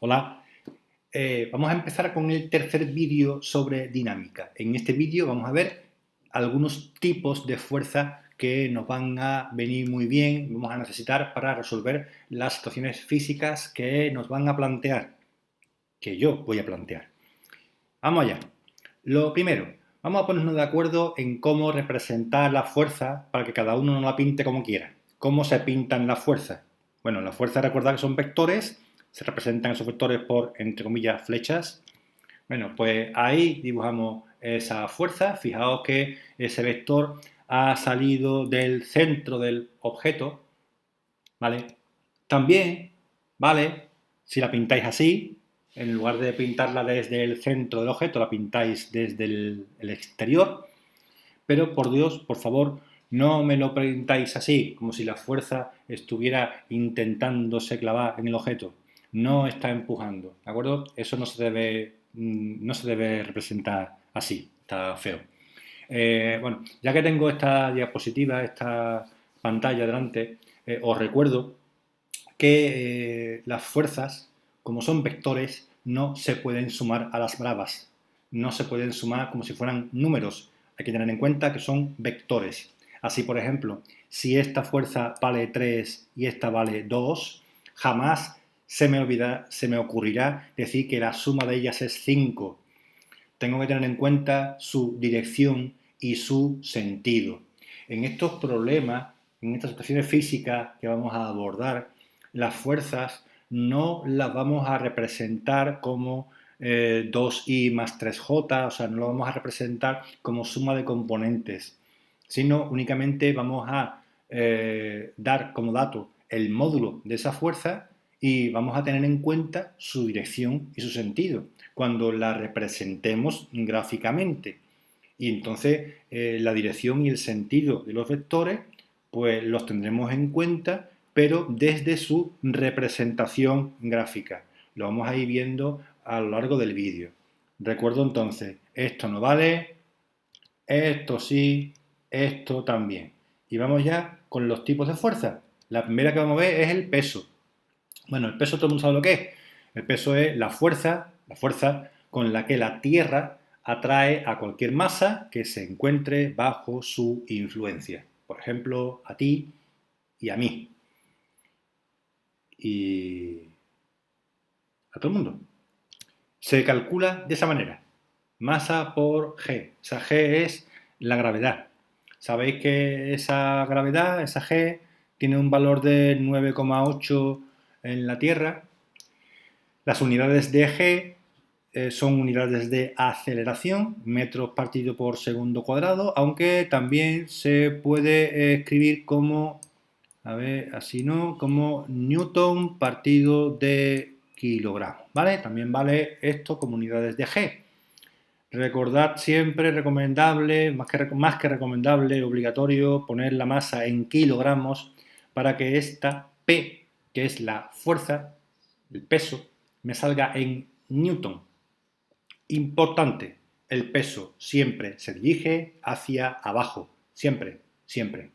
Hola, vamos a empezar con el tercer vídeo sobre dinámica. En este vídeo vamos a ver algunos tipos de fuerza que nos van a venir muy bien, vamos a necesitar para resolver las situaciones físicas que nos van a plantear, que yo voy a plantear. Vamos allá. Lo primero, vamos a ponernos de acuerdo en cómo representar la fuerza para que cada uno no la pinte como quiera. ¿Cómo se pintan las fuerzas? Bueno, las fuerzas, recordad que son vectores, se representan esos vectores por, entre comillas, flechas. Bueno, pues ahí dibujamos esa fuerza. Fijaos que ese vector ha salido del centro del objeto, ¿vale? También, ¿vale? Si la pintáis así, en lugar de pintarla desde el centro del objeto, la pintáis desde el exterior, pero por Dios, por favor, no me lo pintáis así, como si la fuerza estuviera intentándose clavar en el objeto. No está empujando, ¿de acuerdo? Eso no se debe representar así, está feo. Bueno, ya que tengo esta diapositiva, esta pantalla delante, os recuerdo que las fuerzas, como son vectores, no se pueden sumar a las bravas. No se pueden sumar como si fueran números. Hay que tener en cuenta que son vectores. Así, por ejemplo, si esta fuerza vale 3 y esta vale 2, jamás se me ocurrirá decir que la suma de ellas es 5. Tengo que tener en cuenta su dirección y su sentido. En estos problemas, en estas situaciones físicas que vamos a abordar, las fuerzas no las vamos a representar como 2i más 3j, o sea, no lo vamos a representar como suma de componentes, sino únicamente vamos a dar como dato el módulo de esa fuerza y vamos a tener en cuenta su dirección y su sentido cuando la representemos gráficamente. Y entonces la dirección y el sentido de los vectores pues los tendremos en cuenta, pero desde su representación gráfica. Lo vamos a ir viendo a lo largo del vídeo. Recuerdo entonces, esto no vale, esto sí, esto también. Y vamos ya con los tipos de fuerza. La primera que vamos a ver es el peso. Bueno, el peso todo el mundo sabe lo que es. El peso es la fuerza con la que la Tierra atrae a cualquier masa que se encuentre bajo su influencia. Por ejemplo, a ti y a mí. Y a todo el mundo. Se calcula de esa manera. Masa por G. Esa G es la gravedad. Sabéis que esa gravedad, esa G, tiene un valor de 9,8 en la Tierra. Las unidades de G son unidades de aceleración, metros partido por segundo cuadrado, aunque también se puede escribir como, a ver, así no, como Newton partido de kilogramo, ¿vale? También vale esto como unidades de G. Recordad siempre, recomendable, más que recomendable, obligatorio, poner la masa en kilogramos para que esta P, que es la fuerza, el peso, me salga en newton. Importante, el peso siempre se dirige hacia abajo, siempre, siempre.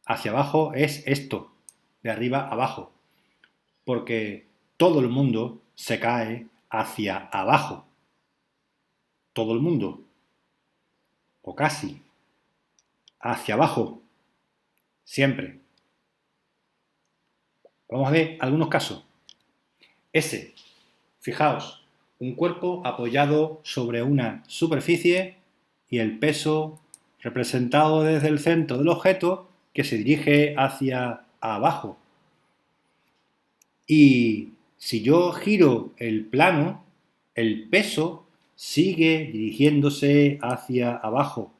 Hacia abajo es esto, de arriba a abajo, porque todo el mundo se cae hacia abajo. Todo el mundo, o casi, hacia abajo, siempre. Vamos a ver algunos casos. S, fijaos, un cuerpo apoyado sobre una superficie y el peso representado desde el centro del objeto que se dirige hacia abajo. Y si yo giro el plano, el peso sigue dirigiéndose hacia abajo.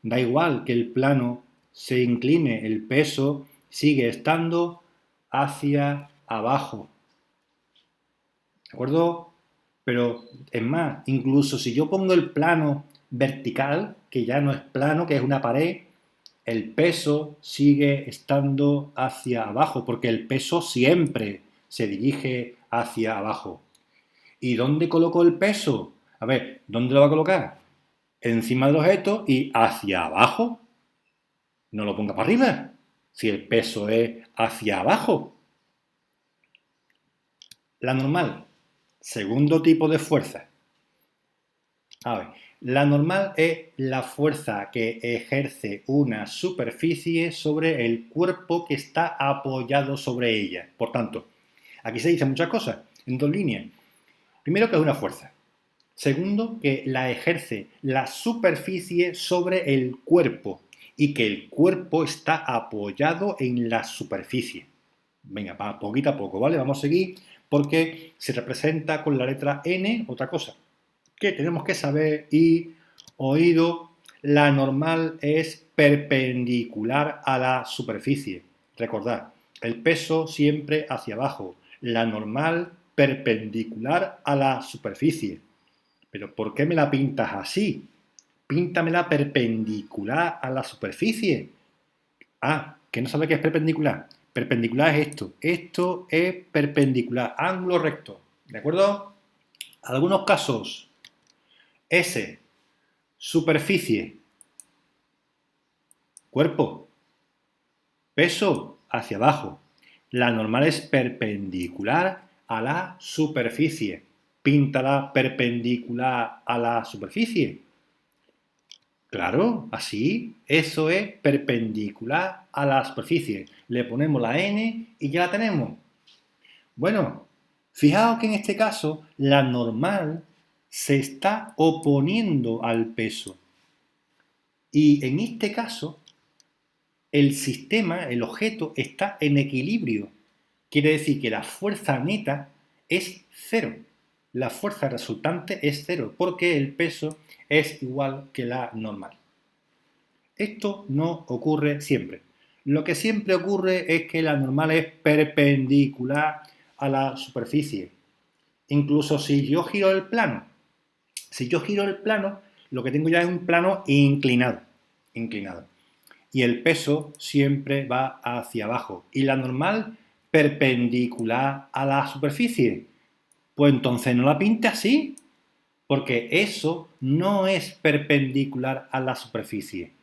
Da igual que el plano se incline, el peso sigue estando hacia abajo. ¿De acuerdo? Pero es más, incluso si yo pongo el plano vertical, que ya no es plano, que es una pared, el peso sigue estando hacia abajo, porque el peso siempre se dirige hacia abajo. ¿Y dónde coloco el peso? A ver, ¿dónde lo va a colocar? Encima del objeto y hacia abajo. No lo ponga para arriba, si el peso es hacia abajo. La normal. Segundo tipo de fuerza. A ver, la normal es la fuerza que ejerce una superficie sobre el cuerpo que está apoyado sobre ella. Por tanto, aquí se dicen muchas cosas en dos líneas. Primero, que es una fuerza. Segundo, que la ejerce la superficie sobre el cuerpo y que el cuerpo está apoyado en la superficie. Venga, poquito a poco, ¿vale? Vamos a seguir porque se representa con la letra N otra cosa que tenemos que saber y oído. La normal es perpendicular a la superficie. Recordad, el peso siempre hacia abajo. La normal perpendicular a la superficie. ¿Pero por qué me la pintas así? Píntamela perpendicular a la superficie. Ah, que no sabe qué es perpendicular. Perpendicular es esto. Esto es perpendicular, ángulo recto. ¿De acuerdo? Algunos casos. S, superficie, cuerpo, peso hacia abajo. La normal es perpendicular a la superficie. Píntala perpendicular a la superficie. Claro, así, eso es perpendicular a la superficie. Le ponemos la N y ya la tenemos. Bueno, fijaos que en este caso la normal se está oponiendo al peso. Y en este caso, el sistema, el objeto, está en equilibrio. Quiere decir que la fuerza neta es cero. La fuerza resultante es cero, porque el peso es igual que la normal. Esto no ocurre siempre. Lo que siempre ocurre es que la normal es perpendicular a la superficie. Incluso si yo giro el plano, lo que tengo ya es un plano inclinado. Y el peso siempre va hacia abajo. Y la normal perpendicular a la superficie. Pues entonces no la pinte así, porque eso no es perpendicular a la superficie.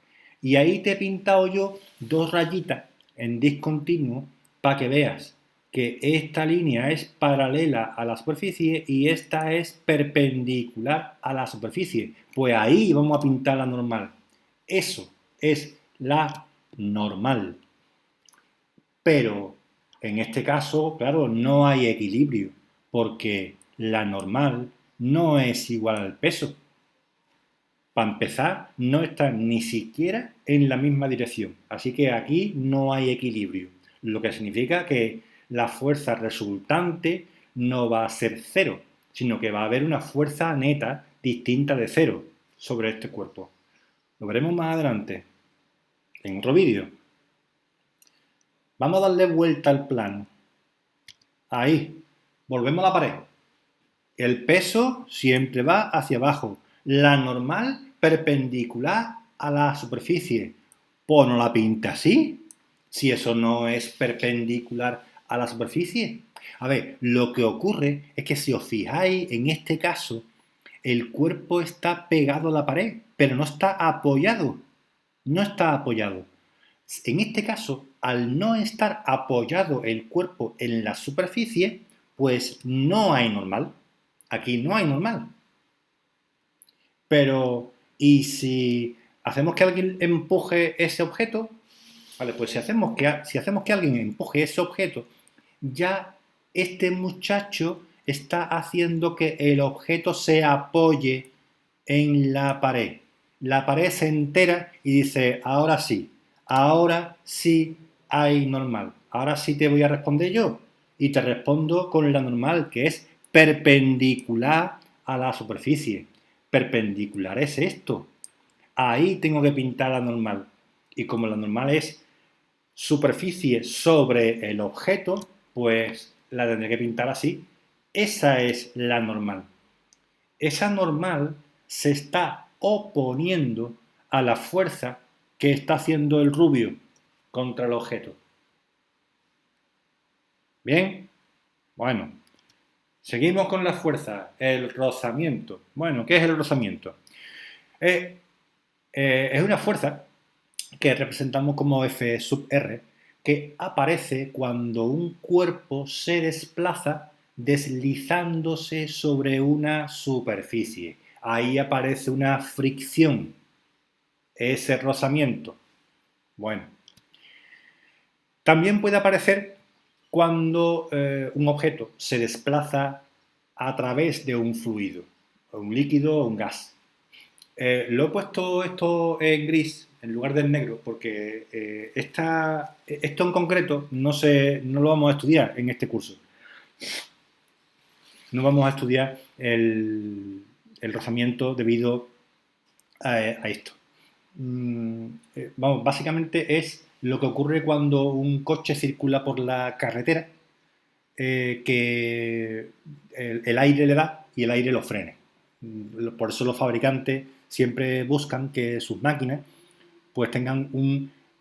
Y ahí te he pintado yo dos rayitas en discontinuo para que veas que esta línea es paralela a la superficie y esta es perpendicular a la superficie. Pues ahí vamos a pintar la normal. Eso es la normal. Pero en este caso, claro, no hay equilibrio, porque la normal no es igual al peso. Para empezar, no está ni siquiera en la misma dirección. Así que aquí no hay equilibrio, lo que significa que la fuerza resultante no va a ser cero, sino que va a haber una fuerza neta distinta de cero sobre este cuerpo. Lo veremos más adelante, en otro vídeo. Vamos a darle vuelta al plano. Ahí, volvemos a la pared. El peso siempre va hacia abajo. La normal perpendicular a la superficie. Pues no la pinta así, si eso no es perpendicular a la superficie. A ver, lo que ocurre es que si os fijáis en este caso, el cuerpo está pegado a la pared, pero no está apoyado. No está apoyado. En este caso, al no estar apoyado el cuerpo en la superficie, pues no hay normal. Aquí no hay normal. Pero, ¿y si hacemos que alguien empuje ese objeto? Vale, pues si hacemos que alguien empuje ese objeto, ya este muchacho está haciendo que el objeto se apoye en la pared. La pared se entera y dice, ahora sí hay normal. Ahora sí te voy a responder yo. Y te respondo con la normal, que es perpendicular a la superficie. Perpendicular es esto. Ahí tengo que pintar la normal. Y como la normal es superficie sobre el objeto, pues la tendré que pintar así. Esa es la normal. Esa normal se está oponiendo a la fuerza que está haciendo el rubio contra el objeto. ¿Bien? Bueno, seguimos con la fuerza, el rozamiento. Bueno, ¿qué es el rozamiento? Es una fuerza que representamos como F sub R, que aparece cuando un cuerpo se desplaza deslizándose sobre una superficie. Ahí aparece una fricción, ese rozamiento. Bueno, también puede aparecer cuando un objeto se desplaza a través de un fluido, un líquido o un gas. Lo he puesto esto en gris en lugar del negro porque esto en concreto no lo vamos a estudiar en este curso. No vamos a estudiar el rozamiento debido a esto. Vamos, básicamente es lo que ocurre cuando un coche circula por la carretera, que el aire le da y el aire lo frene. Por eso los fabricantes siempre buscan que sus máquinas pues tengan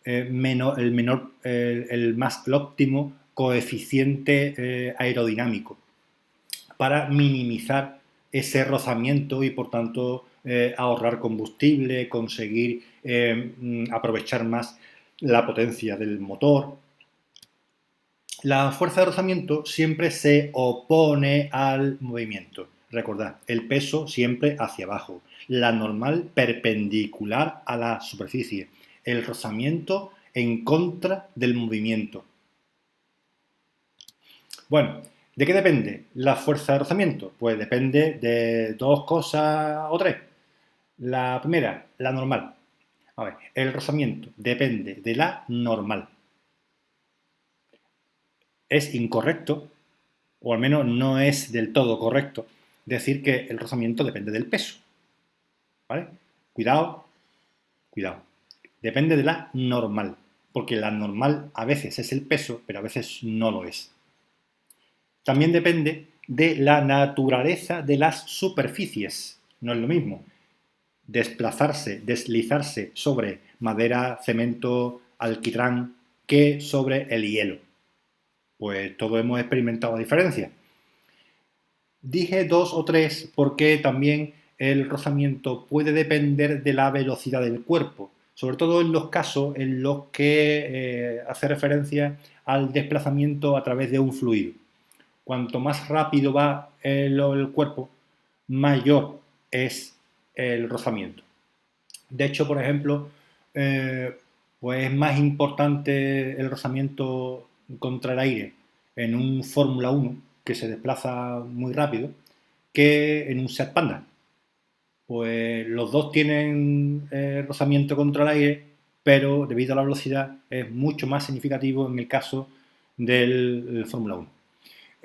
el más óptimo coeficiente aerodinámico para minimizar ese rozamiento y por tanto ahorrar combustible, conseguir aprovechar más la potencia del motor. La fuerza de rozamiento siempre se opone al movimiento. Recordad, el peso siempre hacia abajo, la normal perpendicular a la superficie, el rozamiento en contra del movimiento. Bueno, ¿de qué depende la fuerza de rozamiento? Pues depende de dos cosas o tres. La primera, la normal. A ver, el rozamiento depende de la normal. Es incorrecto, o al menos no es del todo correcto, decir que el rozamiento depende del peso. ¿Vale? Cuidado, cuidado. Depende de la normal, porque la normal a veces es el peso, pero a veces no lo es. También depende de la naturaleza de las superficies. No es lo mismo desplazarse, deslizarse sobre madera, cemento, alquitrán, que sobre el hielo. Pues todos hemos experimentado diferencias. Dije dos o tres porque también el rozamiento puede depender de la velocidad del cuerpo, sobre todo en los casos en los que hace referencia al desplazamiento a través de un fluido. Cuanto más rápido va el cuerpo, mayor es el rozamiento. De hecho, por ejemplo, pues es más importante el rozamiento contra el aire en un Fórmula 1 que se desplaza muy rápido que en un Seat Panda. Pues los dos tienen rozamiento contra el aire, pero debido a la velocidad es mucho más significativo en el caso del Fórmula 1.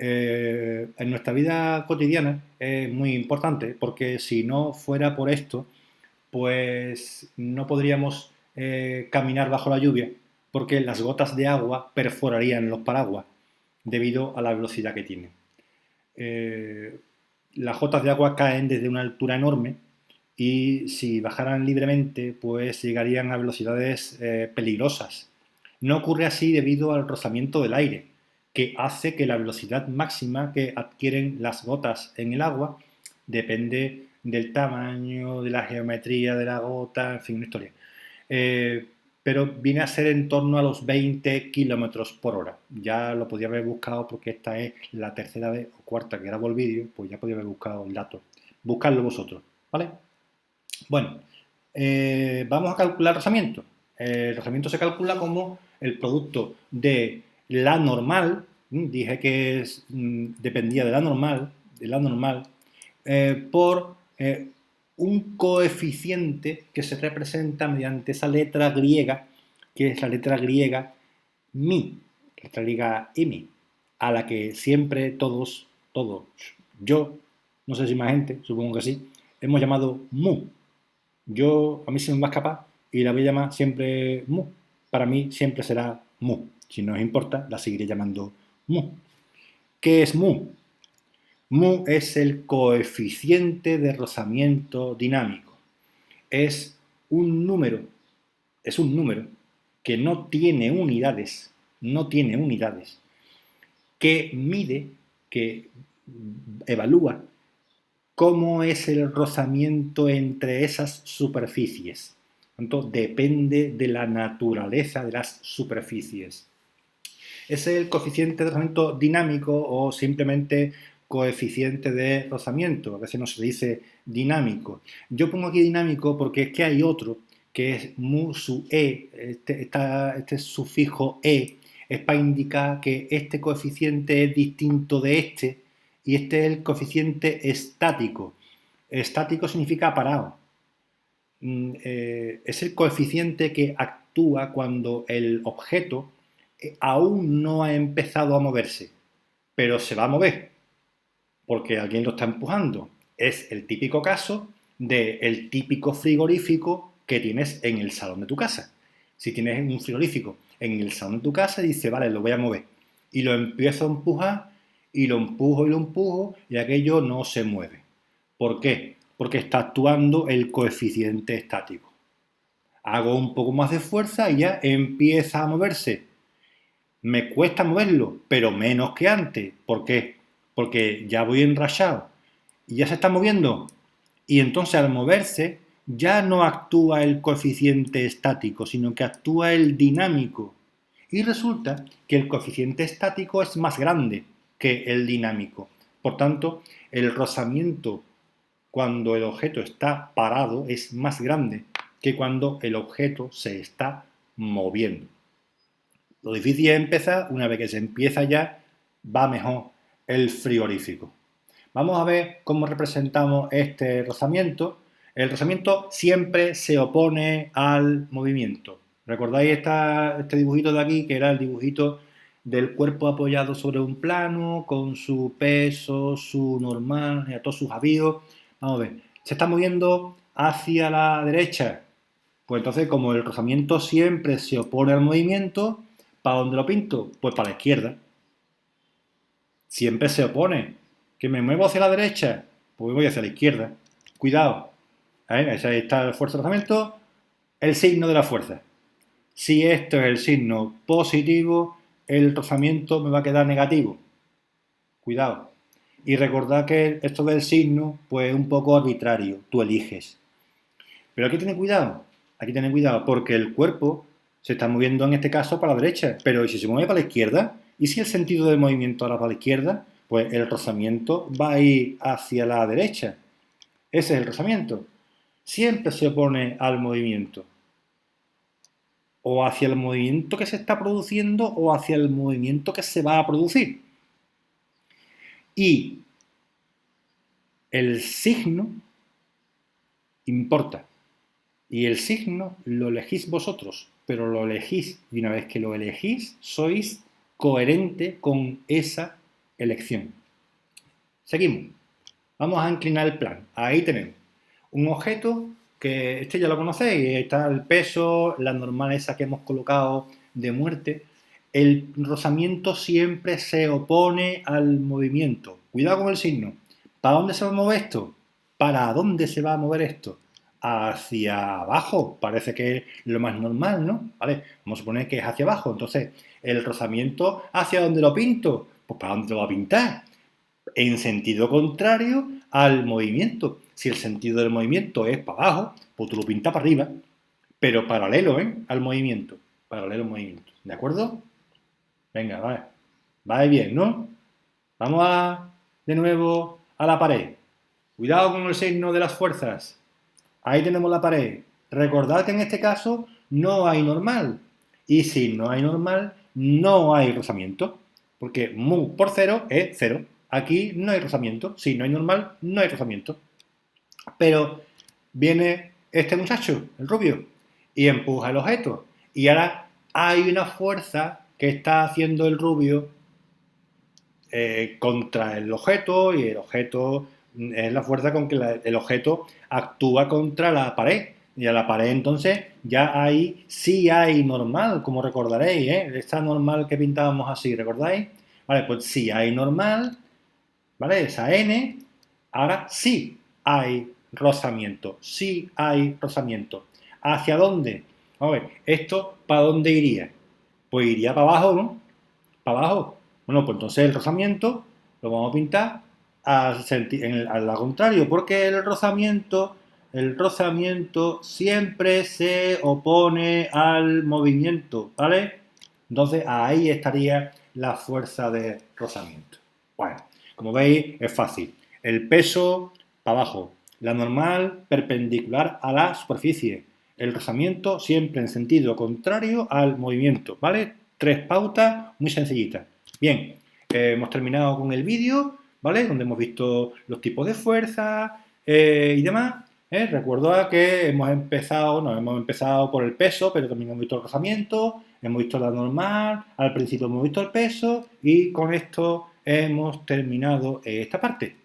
En nuestra vida cotidiana es muy importante porque si no fuera por esto, pues no podríamos caminar bajo la lluvia porque las gotas de agua perforarían los paraguas debido a la velocidad que tienen. Las gotas de agua caen desde una altura enorme y si bajaran libremente pues llegarían a velocidades peligrosas. No ocurre así debido al rozamiento del aire, que hace que la velocidad máxima que adquieren las gotas en el agua depende del tamaño, de la geometría de la gota, en fin, una historia. Pero viene a ser en torno a los 20 kilómetros por hora. Ya lo podía haber buscado porque esta es la tercera vez o cuarta que grabo el vídeo, pues ya podía haber buscado el dato. Buscadlo vosotros, ¿vale? Bueno, vamos a calcular el rozamiento. El rozamiento se calcula como el producto de la normal, dije que dependía de la normal, por un coeficiente que se representa mediante esa letra griega, que es la letra griega mi, la letra griega mi, a la que siempre todos, yo, no sé si más gente, supongo que sí, hemos llamado mu. A mí se me va a escapar y la voy a llamar siempre mu. Para mí siempre será mu. Si no os importa, la seguiré llamando mu. ¿Qué es mu? Mu es el coeficiente de rozamiento dinámico. Es un número que no tiene unidades, que mide, que evalúa cómo es el rozamiento entre esas superficies. Entonces, depende de la naturaleza de las superficies. Ese es el coeficiente de rozamiento dinámico o simplemente coeficiente de rozamiento. A veces no se dice dinámico. Yo pongo aquí dinámico porque es que hay otro que es mu sub e, este sufijo e es para indicar que este coeficiente es distinto de este y este es el coeficiente estático. Estático significa parado. Es el coeficiente que actúa cuando el objeto aún no ha empezado a moverse, pero se va a mover porque alguien lo está empujando. Es el típico caso del típico frigorífico que tienes en el salón de tu casa. Si tienes un frigorífico en el salón de tu casa, dice, vale, lo voy a mover. Y lo empiezo a empujar, y lo empujo, y aquello no se mueve. ¿Por qué? Porque está actuando el coeficiente estático. Hago un poco más de fuerza y ya empieza a moverse. Me cuesta moverlo, pero menos que antes. ¿Por qué? Porque ya voy enrachado y ya se está moviendo. Y entonces al moverse ya no actúa el coeficiente estático, sino que actúa el dinámico. Y resulta que el coeficiente estático es más grande que el dinámico. Por tanto, el rozamiento cuando el objeto está parado es más grande que cuando el objeto se está moviendo. Lo difícil es empezar, una vez que se empieza ya, va mejor el frigorífico. Vamos a ver cómo representamos este rozamiento. El rozamiento siempre se opone al movimiento. ¿Recordáis este dibujito de aquí, que era el dibujito del cuerpo apoyado sobre un plano, con su peso, su normal, todos sus avíos? Vamos a ver, se está moviendo hacia la derecha. Pues entonces, como el rozamiento siempre se opone al movimiento, ¿para dónde lo pinto? Pues para la izquierda. Siempre se opone. ¿Que me muevo hacia la derecha? Pues voy hacia la izquierda. Cuidado. Ahí está el fuerza de rozamiento, el signo de la fuerza. Si esto es el signo positivo, el rozamiento me va a quedar negativo. Cuidado. Y recordad que esto del signo, pues es un poco arbitrario. Tú eliges. Pero aquí tiene cuidado. Aquí tiene cuidado porque el cuerpo se está moviendo en este caso para la derecha. Pero ¿y si se mueve para la izquierda? ¿Y si el sentido del movimiento ahora para la izquierda? Pues el rozamiento va a ir hacia la derecha. Ese es el rozamiento. Siempre se opone al movimiento. O hacia el movimiento que se está produciendo o hacia el movimiento que se va a producir. Y el signo importa. Y el signo lo elegís vosotros, pero lo elegís. Y una vez que lo elegís, sois coherente con esa elección. Seguimos. Vamos a inclinar el plano. Ahí tenemos un objeto que este ya lo conocéis. Está el peso, la normal esa que hemos colocado de muerte. El rozamiento siempre se opone al movimiento. Cuidado con el signo. ¿Para dónde se va a mover esto? ¿Para dónde se va a mover esto? Hacia abajo. Parece que es lo más normal, ¿no? Vale, vamos a suponer que es hacia abajo. Entonces, el rozamiento, ¿hacia dónde lo pinto? Pues ¿para dónde lo va a pintar? En sentido contrario al movimiento. Si el sentido del movimiento es para abajo, pues tú lo pintas para arriba, pero paralelo al movimiento. Paralelo al movimiento. ¿De acuerdo? Venga, vale. Va bien, ¿no? Vamos de nuevo a la pared. Cuidado con el signo de las fuerzas. Ahí tenemos la pared. Recordad que en este caso no hay normal. Y si no hay normal, no hay rozamiento. Porque mu por 0 es 0. Aquí no hay rozamiento. Si no hay normal, no hay rozamiento. Pero viene este muchacho, el rubio, y empuja el objeto. Y ahora hay una fuerza que está haciendo el rubio contra el objeto, y el objeto es la fuerza con que el objeto actúa contra la pared. Y a la pared entonces ya ahí sí hay normal, como recordaréis, esta normal que pintábamos así, ¿recordáis? Vale, pues sí hay normal, ¿vale? Esa N, ahora sí hay rozamiento, sí hay rozamiento. ¿Hacia dónde? Vamos a ver, ¿esto para dónde iría? Pues iría para abajo, ¿no? Para abajo. Bueno, pues entonces el rozamiento lo vamos a pintar al contrario, porque el rozamiento siempre se opone al movimiento, ¿vale? Entonces ahí estaría la fuerza de rozamiento? Bueno, como veis es fácil. El peso para abajo, la normal perpendicular a la superficie, el rozamiento siempre en sentido contrario al movimiento, ¿vale? 3 pautas muy sencillitas. Bien, hemos terminado con el vídeo, ¿vale? Donde hemos visto los tipos de fuerza y demás. Recuerdo que hemos empezado por el peso, pero también hemos visto el rozamiento, hemos visto la normal, al principio hemos visto el peso y con esto hemos terminado esta parte.